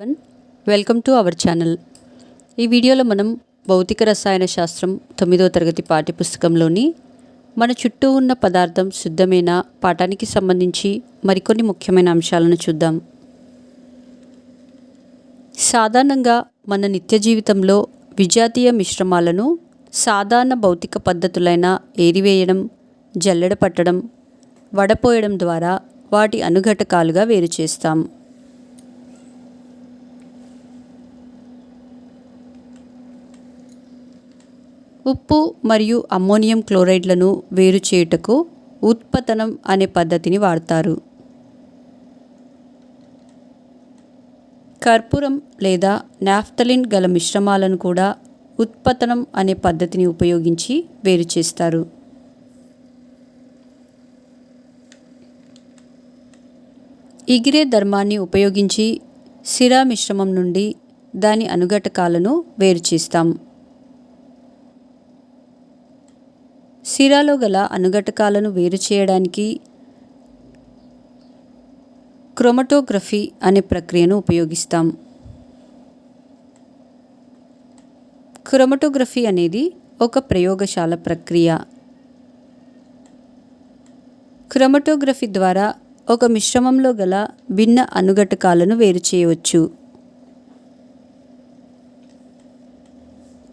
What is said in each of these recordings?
One welcome to our channel. ఈ వీడియోలో మనం భౌతిక రసాయన శాస్త్రం 9వ తరగతి పాఠ్యపుస్తకంలోని మన చుట్టూ ఉన్న పదార్థం శుద్ధమైన పాఠానికి సంబంధించి మరికొన్ని ముఖ్యమైన అంశాలను చూద్దాం. సాధారణంగా మన నిత్య జీవితంలో విజాతీయ మిశ్రమాలను సాధారణ భౌతిక పద్ధతులైన ఏరివేయడం, జల్లెడ పట్టడం, వడపోయడం ద్వారా వాటి అనుఘటకాలుగా వేరు చేస్తాం. ఉప్పు మరియు అమ్మోనియం క్లోరైడ్లను వేరు చేయుటకు ఉత్పతనం అనే పద్ధతిని వాడతారు. కర్పూరం లేదా నాఫ్థలిన్ గల మిశ్రమాలను కూడా ఉత్పతనం అనే పద్ధతిని ఉపయోగించి వేరు చేస్తారు. ఇగిరే ధర్మాన్ని ఉపయోగించి సిరా మిశ్రమం నుండి దాని అనుఘటకాలను వేరు చేస్తాం. సిరాలో గల అనుఘటకాలను వేరు చేయడానికి క్రోమటోగ్రఫీ అనే ప్రక్రియను ఉపయోగిస్తాం. క్రోమటోగ్రఫీ అనేది ఒక ప్రయోగశాల ప్రక్రియ. క్రోమటోగ్రఫీ ద్వారా ఒక మిశ్రమంలో గల భిన్న అనుఘటకాలను వేరు చేయవచ్చు.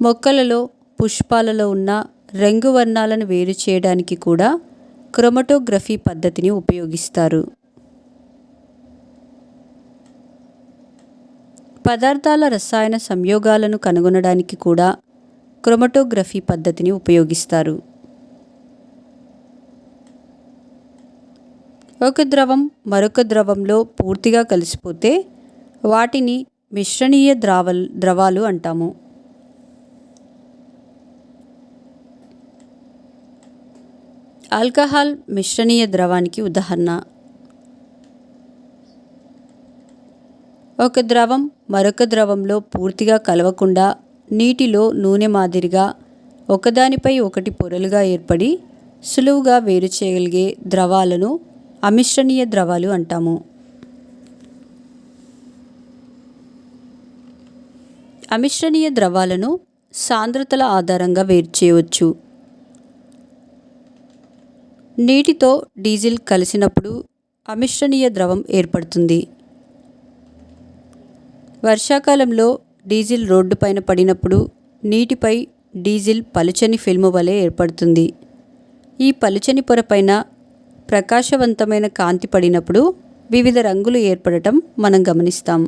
మొక్కలలో, పుష్పాలలో ఉన్న రంగు వర్ణాలను వేరు చేయడానికి కూడా క్రోమటోగ్రఫీ పద్ధతిని ఉపయోగిస్తారు. పదార్థాల రసాయన సంయోగాలను కనుగొనడానికి కూడా క్రోమటోగ్రఫీ పద్ధతిని ఉపయోగిస్తారు. ఒక ద్రవం మరొక ద్రవంలో పూర్తిగా కలిసిపోతే వాటిని మిశ్రణీయ ద్రవాలు అంటాము. ఆల్కహాల్ మిశ్రణీయ ద్రవానికి ఉదాహరణ. ఒక ద్రవం మరొక ద్రవంలో పూర్తిగా కలవకుండా నీటిలో నూనె మాదిరిగా ఒకదానిపై ఒకటి పొరలుగా ఏర్పడి సులువుగా వేరు చేయగలిగే ద్రవాలను అమిశ్రణీయ ద్రవాలు అంటాము. అమిశ్రణీయ ద్రవాలను సాంద్రతల ఆధారంగా వేరు చేయవచ్చు. నీటితో డీజిల్ కలిసినప్పుడు అమిశ్రణీయ ద్రవం ఏర్పడుతుంది. వర్షాకాలంలో డీజిల్ రోడ్డు పైన పడినప్పుడు నీటిపై డీజిల్ పలుచని ఫిల్మ్ వలె ఏర్పడుతుంది. ఈ పలుచని పొర పైన ప్రకాశవంతమైన కాంతి పడినప్పుడు వివిధ రంగులు ఏర్పడటం మనం గమనిస్తాం.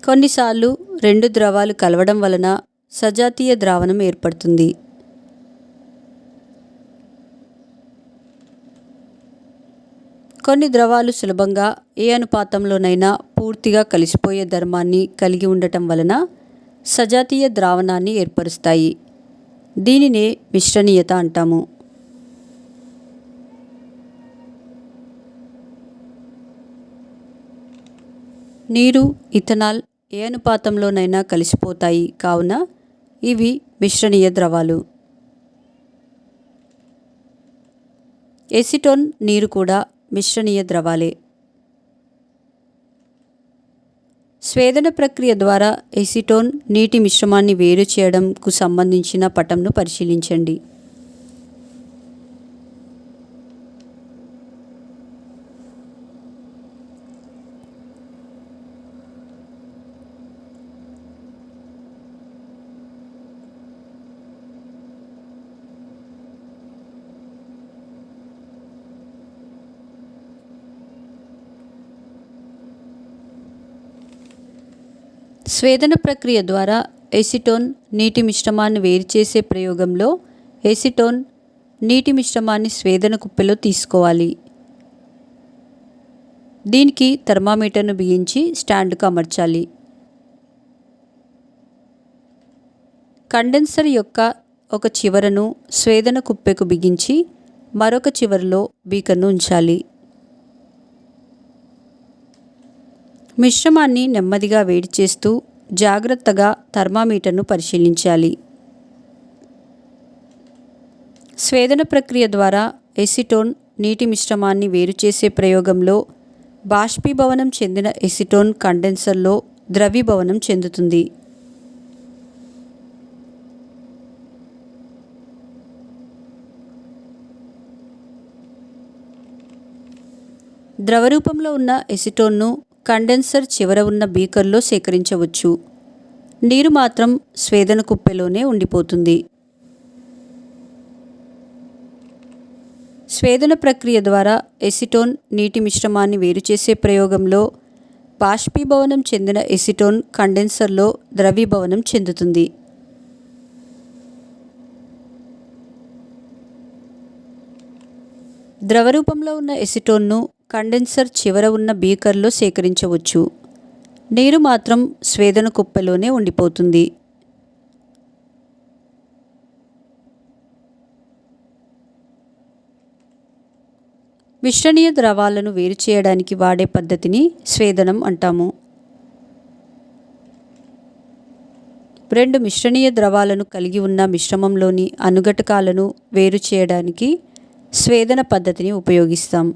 కొన్నిసార్లు రెండు ద్రవాలు కలవడం వలన సజాతీయ ద్రావణం ఏర్పడుతుంది. కొన్ని ద్రవాలు సులభంగా ఏ అనుపాతంలోనైనా పూర్తిగా కలిసిపోయే ధర్మాన్ని కలిగి ఉండటం వలన సజాతీయ ద్రావణాన్ని ఏర్పరుస్తాయి. దీనినే మిశ్రణీయత అంటాము. నీరు, ఇథనాల్ ఏ అనుపాతంలోనైనా కలిసిపోతాయి కావున ఇవి మిశ్రణీయ ద్రవాలు. ఎసిటోన్, నీరు కూడా మిశ్రణీయ ద్రవాలే. స్వేదన ప్రక్రియ ద్వారా ఎసిటోన్, నీటి మిశ్రమాన్ని వేరు చేయడంకు సంబంధించిన పటంను పరిశీలించండి. స్వేదన ప్రక్రియ ద్వారా ఎసిటోన్, నీటి మిశ్రమాన్ని వేరు చేసే ప్రయోగంలో ఎసిటోన్, నీటి మిశ్రమాన్ని స్వేదన కుప్పెలో తీసుకోవాలి. దీనికి థర్మామీటర్ను బిగించి స్టాండ్కు అమర్చాలి. కండెన్సర్ యొక్క ఒక చివరను స్వేదన కుప్పెకు బిగించి మరొక చివరలో బీకర్ను ఉంచాలి. మిశ్రమాన్ని నెమ్మదిగా వేడి చేస్తూ జాగ్రత్తగా థర్మామీటర్ను పరిశీలించాలి. స్వేదన ప్రక్రియ ద్వారా ఎసిటోన్ నీటి మిశ్రమాన్ని వేరుచేసే ప్రయోగంలో బాష్పీభవనం చెందిన ఎసిటోన్ కండెన్సర్లో ద్రవీభవనం చెందుతుంది. ద్రవరూపంలో ఉన్న ఎసిటోన్ను కండెన్సర్ చివర ఉన్న బీకర్లో సేకరించవచ్చు. నీరు మాత్రం స్వేదన కుప్పెలోనే ఉండిపోతుంది. స్వేదన ప్రక్రియ ద్వారా ఎసిటోన్ నీటి మిశ్రమాన్ని వేరుచేసే ప్రయోగంలో బాష్పీభవనం చెందిన ఎసిటోన్ కండెన్సర్లో ద్రవీభవనం చెందుతుంది. ద్రవరూపంలో ఉన్న ఎసిటోన్ను కండెన్సర్ చివర ఉన్న బీకర్లో సేకరించవచ్చు. నీరు మాత్రం స్వేదన కుప్పెలోనే ఉండిపోతుంది. మిశ్రణీయ ద్రవాలను వేరు చేయడానికి వాడే పద్ధతిని స్వేదనం అంటాము. 2 మిశ్రణీయ ద్రవాలను కలిగి ఉన్న మిశ్రమంలోని అనుఘటకాలను వేరు చేయడానికి స్వేదన పద్ధతిని ఉపయోగిస్తాం.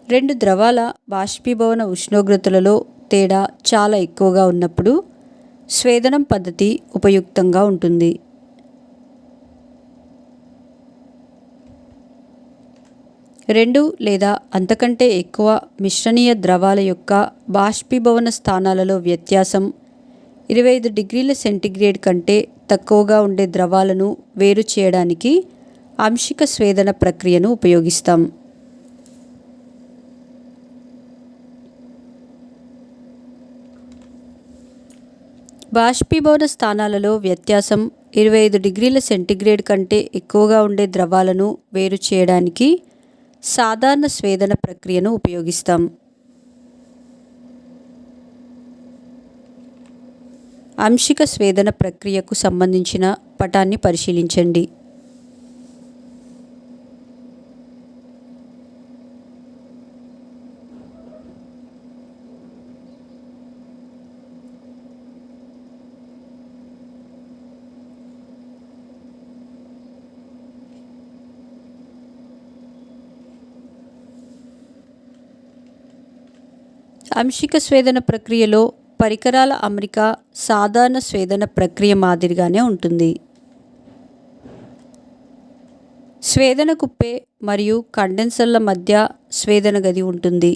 2 ద్రవాల బాష్పీభవన ఉష్ణోగ్రతలలో తేడా చాలా ఎక్కువగా ఉన్నప్పుడు స్వేదనం పద్ధతి ఉపయుక్తంగా ఉంటుంది. 2 లేదా అంతకంటే ఎక్కువ మిశ్రణీయ ద్రవాల యొక్క బాష్పీభవన స్థానాలలో వ్యత్యాసం 25 డిగ్రీల సెంటీగ్రేడ్ కంటే తక్కువగా ఉండే ద్రవాలను వేరు చేయడానికి అంశిక స్వేదన ప్రక్రియను ఉపయోగిస్తాం. బాష్పీభవన స్థానాలలో వ్యత్యాసం 25 డిగ్రీల సెంటీగ్రేడ్ కంటే ఎక్కువగా ఉండే ద్రవాలను వేరు చేయడానికి సాధారణ స్వేదన ప్రక్రియను ఉపయోగిస్తాం. అంశిక స్వేదన ప్రక్రియకు సంబంధించిన పటాన్ని పరిశీలించండి. అంశిక స్వేదన ప్రక్రియలో పరికరాల అమరిక సాధారణ స్వేదన ప్రక్రియ మాదిరిగానే ఉంటుంది. స్వేదన కుప్పే మరియు కండెన్సర్ల మధ్య స్వేదన గది ఉంటుంది.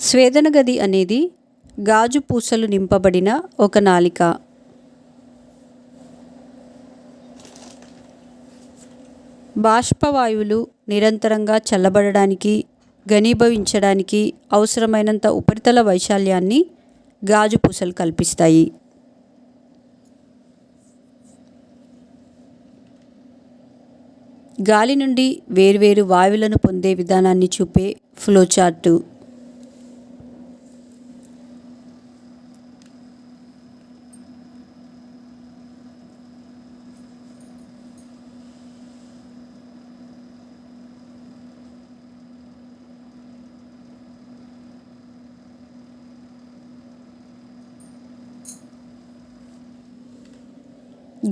స్వేదన గది అనేది గాజు పూసలు నింపబడిన ఒక నాళిక. బాష్పవాయువులు నిరంతరంగా చల్లబడడానికి, ఘనీభవించడానికి అవసరమైనంత ఉపరితల వైశాల్యాన్ని గాజు పూసలు కల్పిస్తాయి. గాలి నుండి వేర్వేరు వాయువులను పొందే విధానాన్ని చూపే ఫ్లోచార్టు.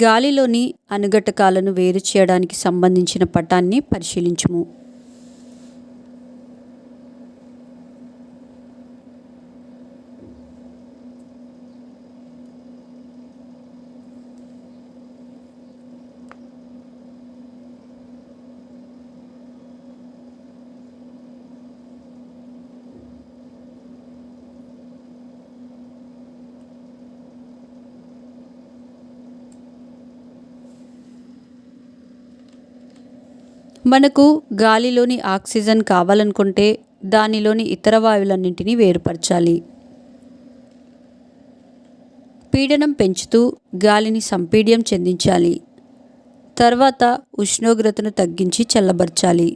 గాలిలోని అనుఘటకాలను వేరు చేయడానికి సంబంధించిన పటాన్ని పరిశీలించుము. మనకు గాలిలోని ఆక్సిజన్ కావాలనుకుంటే దానిలోని ఇతర వాయువులన్నింటినీ వేరుపరచాలి. పీడనం పెంచుతూ గాలిని సంపీడ్యం చెందించాలి. తర్వాత ఉష్ణోగ్రతను తగ్గించి చల్లబరచాలి.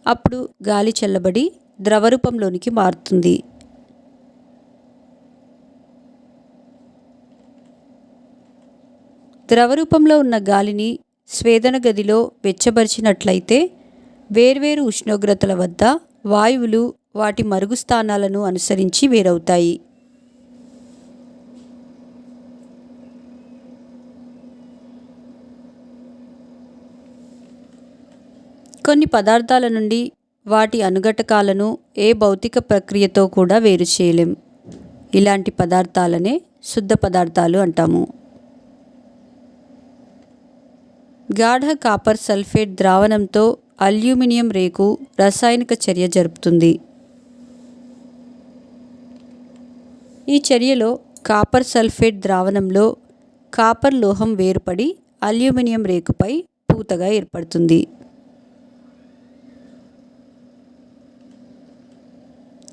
అప్పుడు గాలి చల్లబడి ద్రవరూపంలోనికి మారుతుంది. ద్రవరూపంలో ఉన్న గాలిని స్వేదన గదిలో వెచ్చబరిచినట్లయితే వేర్వేరు ఉష్ణోగ్రతల వద్ద వాయువులు వాటి మరుగు స్థానాలను అనుసరించి వేరవుతాయి. కొన్ని పదార్థాల నుండి వాటి అనుఘటకాలను ఏ భౌతిక ప్రక్రియతో కూడా వేరు చేయలేం. ఇలాంటి పదార్థాలనే శుద్ధ పదార్థాలు అంటాము. గాఢ కాపర్ సల్ఫేట్ ద్రావణంతో అల్యూమినియం రేకు రసాయనిక చర్య జరుపుతుంది. ఈ చర్యలో కాపర్ సల్ఫేట్ ద్రావణంలో కాపర్ లోహం వేరుపడి అల్యూమినియం రేకుపై పూతగా ఏర్పడుతుంది.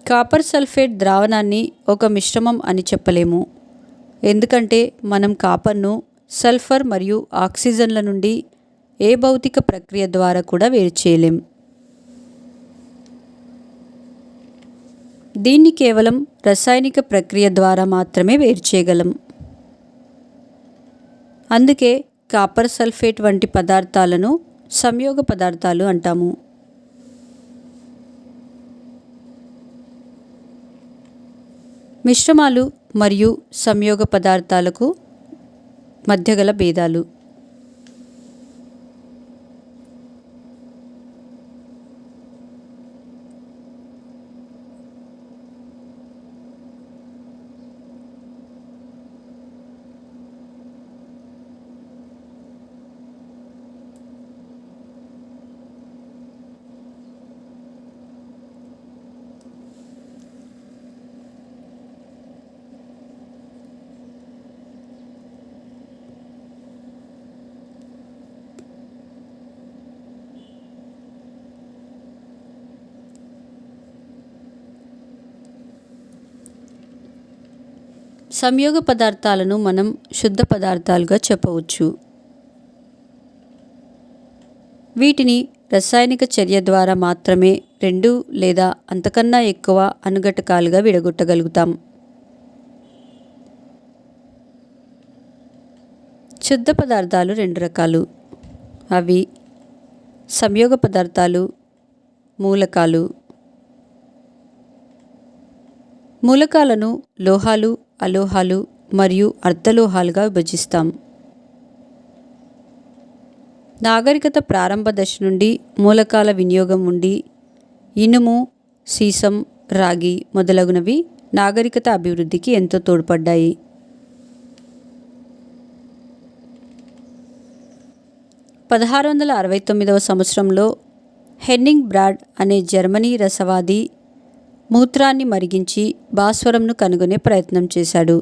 కాపర్ సల్ఫేట్ ద్రావణాన్ని ఒక మిశ్రమం అని చెప్పలేము. ఎందుకంటే మనం కాపర్ను సల్ఫర్ మరియు ఆక్సిజన్ల నుండి ఏ భౌతిక ప్రక్రియ ద్వారా కూడా వేరు చేయలేం. దీన్ని కేవలం రసాయనిక ప్రక్రియ ద్వారా మాత్రమే వేరు చేయగలం. అందుకే కాపర్ సల్ఫేట్ వంటి పదార్థాలను సంయోగ పదార్థాలు అంటాము. మిశ్రమాలు మరియు సంయోగ పదార్థాలకు మధ్య గల భేదాలు. సంయోగ పదార్థాలను మనం శుద్ధ పదార్థాలుగా చెప్పవచ్చు. వీటిని రసాయనిక చర్య ద్వారా మాత్రమే 2 లేదా అంతకన్నా ఎక్కువ అనుఘటకాలుగా విడగొట్టగలుగుతాం. శుద్ధ పదార్థాలు 2 రకాలు. అవి సంయోగ పదార్థాలు, మూలకాలు. మూలకాలను లోహాలు, అలోహాలు మరియు అర్ధలోహాలుగా విభజిస్తాం. నాగరికత ప్రారంభ దశ నుండి మూలకాల వినియోగం ఉండి ఇనుము, సీసం, రాగి మొదలగునవి నాగరికత అభివృద్ధికి ఎంతో తోడ్పడ్డాయి. సంవత్సరంలో హెన్నింగ్ బ్రాడ్ అనే జర్మనీ రసవాది మూత్రాన్ని మరిగించి భాస్వరంను కనుగొనే ప్రయత్నం చేశాడు.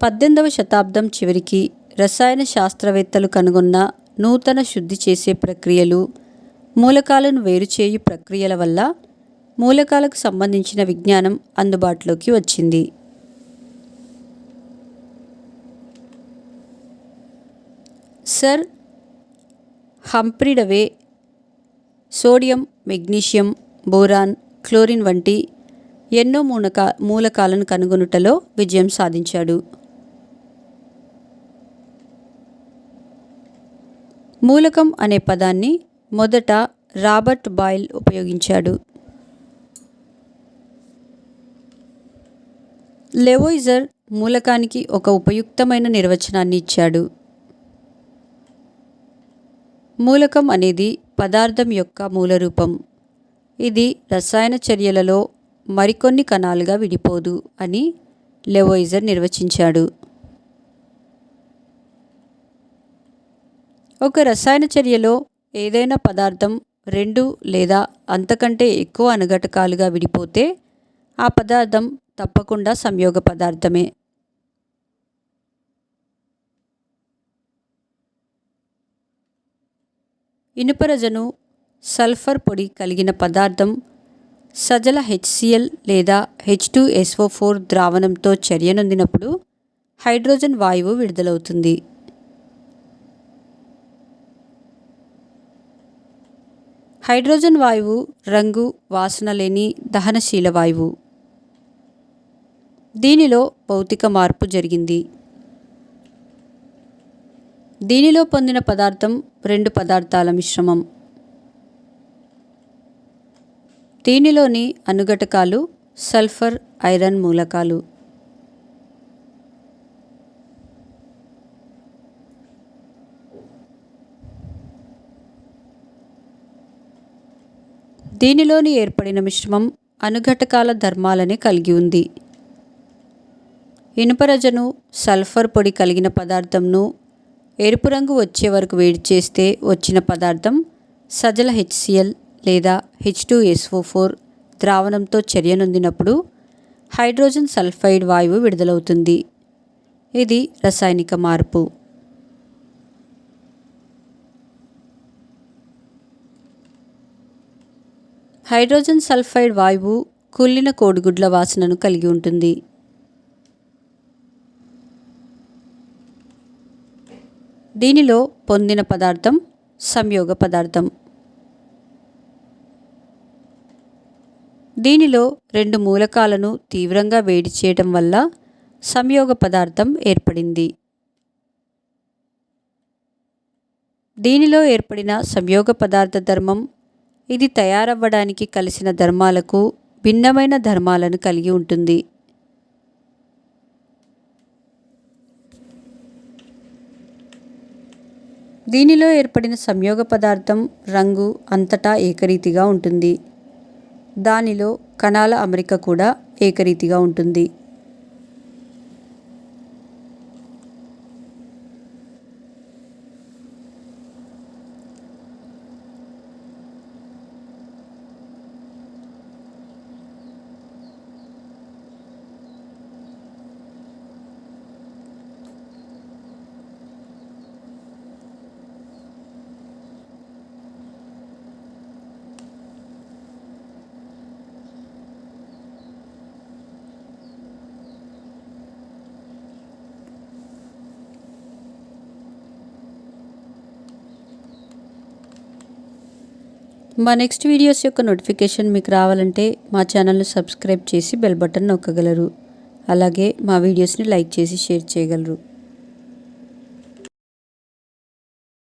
18వ శతాబ్దం చివరికి రసాయన శాస్త్రవేత్తలు కనుగొన్న నూతన శుద్ధి చేసే ప్రక్రియలు, మూలకాలను వేరుచేయు ప్రక్రియల వల్ల మూలకాలకు సంబంధించిన విజ్ఞానం అందుబాటులోకి వచ్చింది. Sir Humphry Davy sodium, magnesium, boron, chlorine వంటి ఎన్నో మూలకాలను కనుగొనుటలో విజయం సాధించాడు. మూలకం అనే పదాన్ని మొదట రాబర్ట్ బాయిల్ ఉపయోగించాడు. లెవోయిజర్ మూలకానికి ఒక ఉపయుక్తమైన నిర్వచనాన్ని ఇచ్చాడు. మూలకం అనేది పదార్థం యొక్క మూలరూపం. ఇది రసాయన చర్యలలో మరికొన్ని కణాలుగా విడిపోదు అని లెవోయిజర్ నిర్వచించాడు. ఒక రసాయన చర్యలో ఏదైనా పదార్థం 2 లేదా అంతకంటే ఎక్కువ అనుఘటకాలుగా విడిపోతే ఆ పదార్థం తప్పకుండా సంయోగ పదార్థమే. ఇనుపరజను, సల్ఫర్ పొడి కలిగిన పదార్థం సజల HCl లేదా H2SO4 ద్రావణంతో చర్యనొందినప్పుడు హైడ్రోజన్ వాయువు విడుదలవుతుంది. హైడ్రోజన్ వాయువు రంగు, వాసన లేని దహనశీల వాయువు. దీనిలో భౌతిక మార్పు జరిగింది. దీనిలో పొందిన పదార్థం 2 పదార్థాల మిశ్రమం. దీనిలోని అనుఘటకాలు సల్ఫర్, ఐరన్ మూలకాలు. దీనిలోని ఏర్పడిన మిశ్రమం అనుఘటకాల ధర్మాలని కలిగి ఉంది. ఇనుపరజను సల్ఫర్ పొడి కలిగిన పదార్థంను ఎరుపు రంగు వచ్చే వరకు వేడి చేస్తే వచ్చిన పదార్థం సజల HCl లేదా H2SO4 ద్రావణంతో చర్యనొందినప్పుడు హైడ్రోజన్ సల్ఫైడ్ వాయువు విడుదలవుతుంది. ఇది రసాయనిక మార్పు. హైడ్రోజన్ సల్ఫైడ్ వాయువు కుళ్ళిన కోడిగుడ్ల వాసనను కలిగి ఉంటుంది. దీనిలో పొందిన పదార్థం సంయోగ పదార్థం. దీనిలో 2 మూలకాలను తీవ్రంగా వేడి చేయడం వల్ల సంయోగ పదార్థం ఏర్పడింది. దీనిలో ఏర్పడిన సంయోగ పదార్థ ధర్మం ఇది తయారవ్వడానికి కలిసిన ధర్మాలకు భిన్నమైన ధర్మాలను కలిగి ఉంటుంది. దీనిలో ఏర్పడిన సంయోగ పదార్థం రంగు అంతటా ఏకరీతిగా ఉంటుంది. దానిలో కణాల అమరిక కూడా ఏకరీతిగా ఉంటుంది. మా నెక్స్ట్ వీడియోస్ యొక్క నోటిఫికేషన్ మీకు రావాలంటే మా ఛానల్ను సబ్స్క్రైబ్ చేసి బెల్ బటన్ నొక్కగలరు. అలాగే మా వీడియోస్ని లైక్ చేసి షేర్ చేయగలరు.